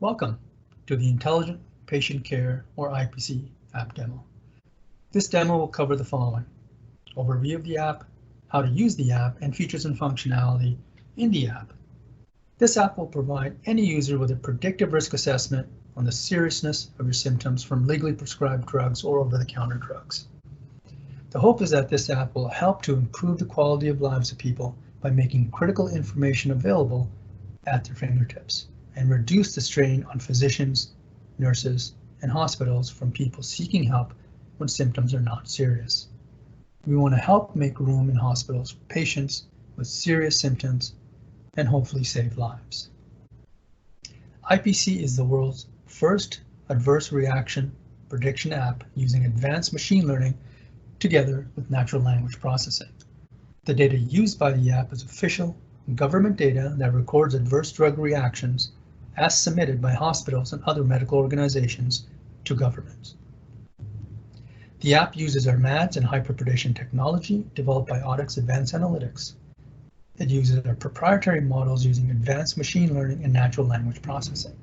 Welcome to the Intelligent Patient Care, or IPC, app demo. This demo will cover the following: overview of the app, how to use the app, and features and functionality in the app. This app will provide any user with a predictive risk assessment on the seriousness of your symptoms from legally prescribed drugs or over-the-counter drugs. The hope is that this app will help to improve the quality of lives of people by making critical information available at their fingertips, and reduce the strain on physicians, nurses, and hospitals from people seeking help when symptoms are not serious. We want to help make room in hospitals for patients with serious symptoms and hopefully save lives. IPC is the world's first adverse reaction prediction app using advanced machine learning together with natural language processing. The data used by the app is official government data that records adverse drug reactions as submitted by hospitals and other medical organizations to governments. The app uses our MADS and hyperprediction technology developed by Audix Advanced Analytics. It uses our proprietary models using advanced machine learning and natural language processing.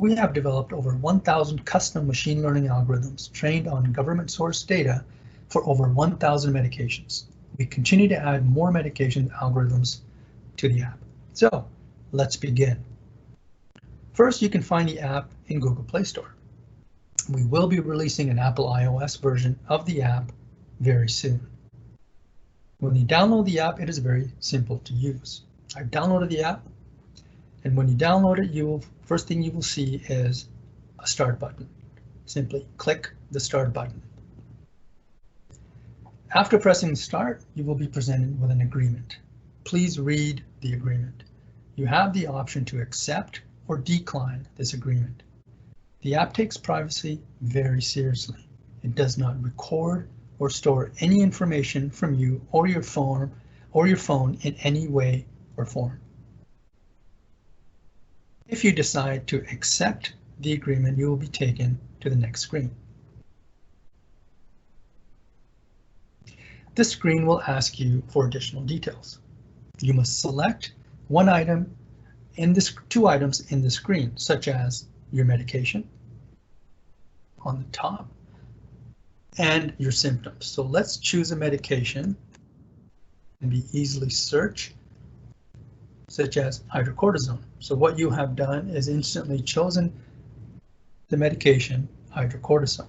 We have developed over 1,000 custom machine learning algorithms trained on government source data for over 1,000 medications. We continue to add more medication algorithms to the app. So let's begin. First, you can find the app in Google Play Store. We will be releasing an Apple iOS version of the app very soon. When you download the app, it is very simple to use. I've downloaded the app, and when you download it, first thing you will see is a start button. Simply click the start button. After pressing start, you will be presented with an agreement. Please read the agreement. You have the option to accept or decline this agreement. The app takes privacy very seriously. It does not record or store any information from you or your phone in any way or form. If you decide to accept the agreement, you will be taken to the next screen. This screen will ask you for additional details. You must select one item in this, two items in the screen, such as your medication on the top and your symptoms. So let's choose a medication and be easily search, such as hydrocortisone. So what you have done is instantly chosen the medication hydrocortisone.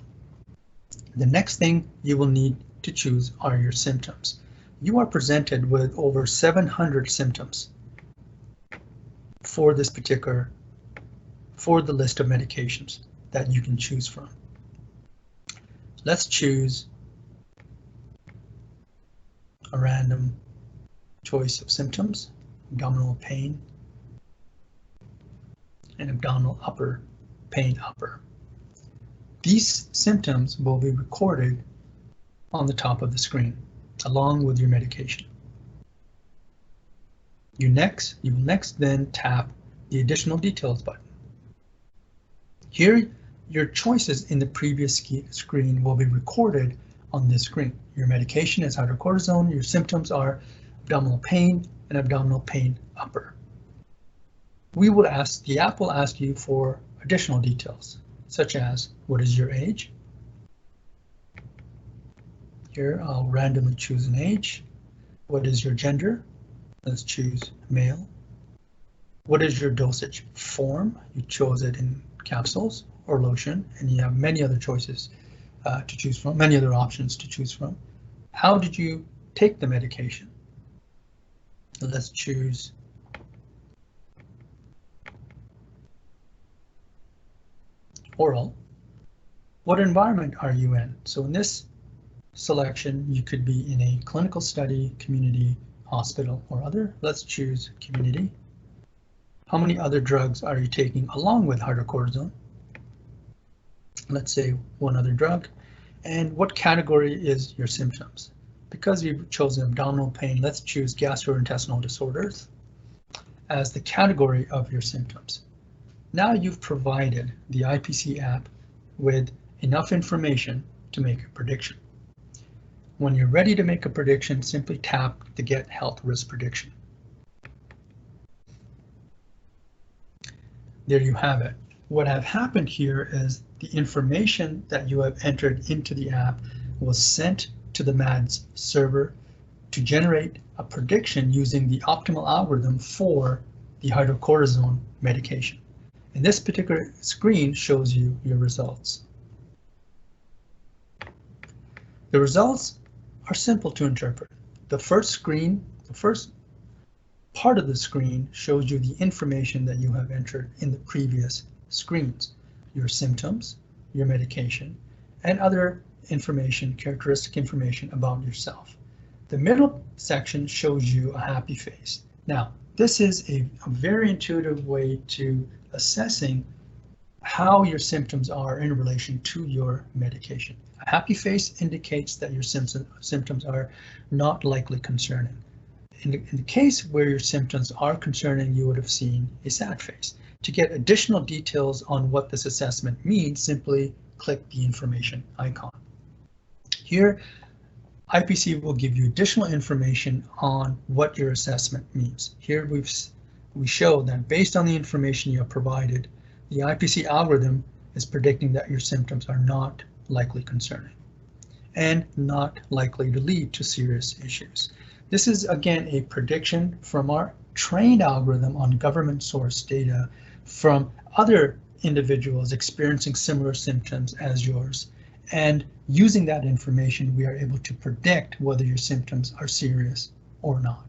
The next thing you will need to choose are your symptoms. You are presented with over 700 symptoms for the list of medications that you can choose from. Let's choose a random choice of symptoms: abdominal pain and abdominal pain upper. These symptoms will be recorded on the top of the screen along with your medication. You will next then tap the additional details button. Here, your choices in the previous screen will be recorded on this screen. Your medication is hydrocortisone, your symptoms are abdominal pain and abdominal pain upper. The app will ask you for additional details, such as what is your age? Here, I'll randomly choose an age. What is your gender? Let's choose male. What is your dosage form? You chose it in capsules or lotion, and you have many other choices to choose from, many other options to choose from. How did you take the medication? Let's choose oral. What environment are you in? So in this selection, you could be in a clinical study, community, hospital, or other. Let's choose community. How many other drugs are you taking along with hydrocortisone? Let's say one other drug. And what category is your symptoms? Because you've chosen abdominal pain, let's choose gastrointestinal disorders as the category of your symptoms. Now you've provided the IPC app with enough information to make a prediction. When you're ready to make a prediction, simply tap the Get Health Risk Prediction. There you have it. what have happened here is the information that you have entered into the app was sent to the MADS server to generate a prediction using the optimal algorithm for the hydrocortisone medication. And this particular screen shows you your results. The results are simple to interpret. The first part of the screen shows you the information that you have entered in the previous screens, your symptoms, your medication, and other information, characteristic information about yourself. The middle section shows you a happy face. Now, this is a very intuitive way to assessing how your symptoms are in relation to your medication. A happy face indicates that your symptoms are not likely concerning. In the case where your symptoms are concerning, you would have seen a sad face. To get additional details on what this assessment means, simply click the information icon. Here, IPC will give you additional information on what your assessment means. Here we show that based on the information you have provided, the IPC algorithm is predicting that your symptoms are not likely concerning and not likely to lead to serious issues. This is again a prediction from our trained algorithm on government source data from other individuals experiencing similar symptoms as yours. And using that information, we are able to predict whether your symptoms are serious or not.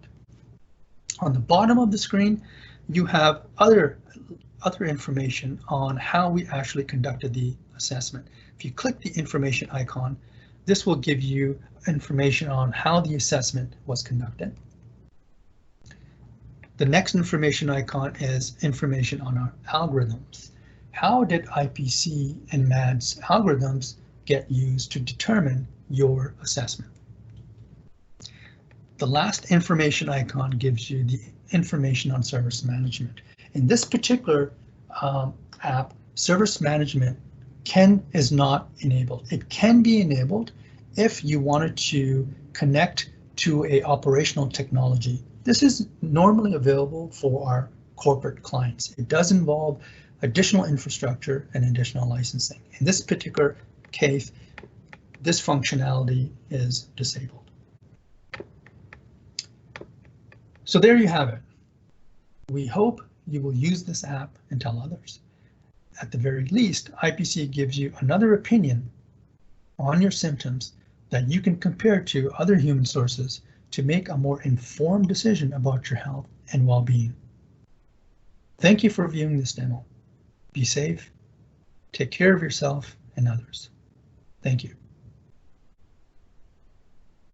On the bottom of the screen, you have other information on how we actually conducted the assessment. If you click the information icon, this will give you information on how the assessment was conducted. The next information icon is information on our algorithms. How did IPC and MADS algorithms get used to determine your assessment? The last information icon gives you the information on service management. In this particular app, service management is not enabled. It can be enabled if you wanted to connect to a operational technology. This is normally available for our corporate clients. It does involve additional infrastructure and additional licensing. In this particular case, this functionality is disabled. So there you have it. We hope you will use this app and tell others. At the very least, IPC gives you another opinion on your symptoms that you can compare to other human sources to make a more informed decision about your health and well-being. Thank you for viewing this demo. Be safe, take care of yourself and others. Thank you.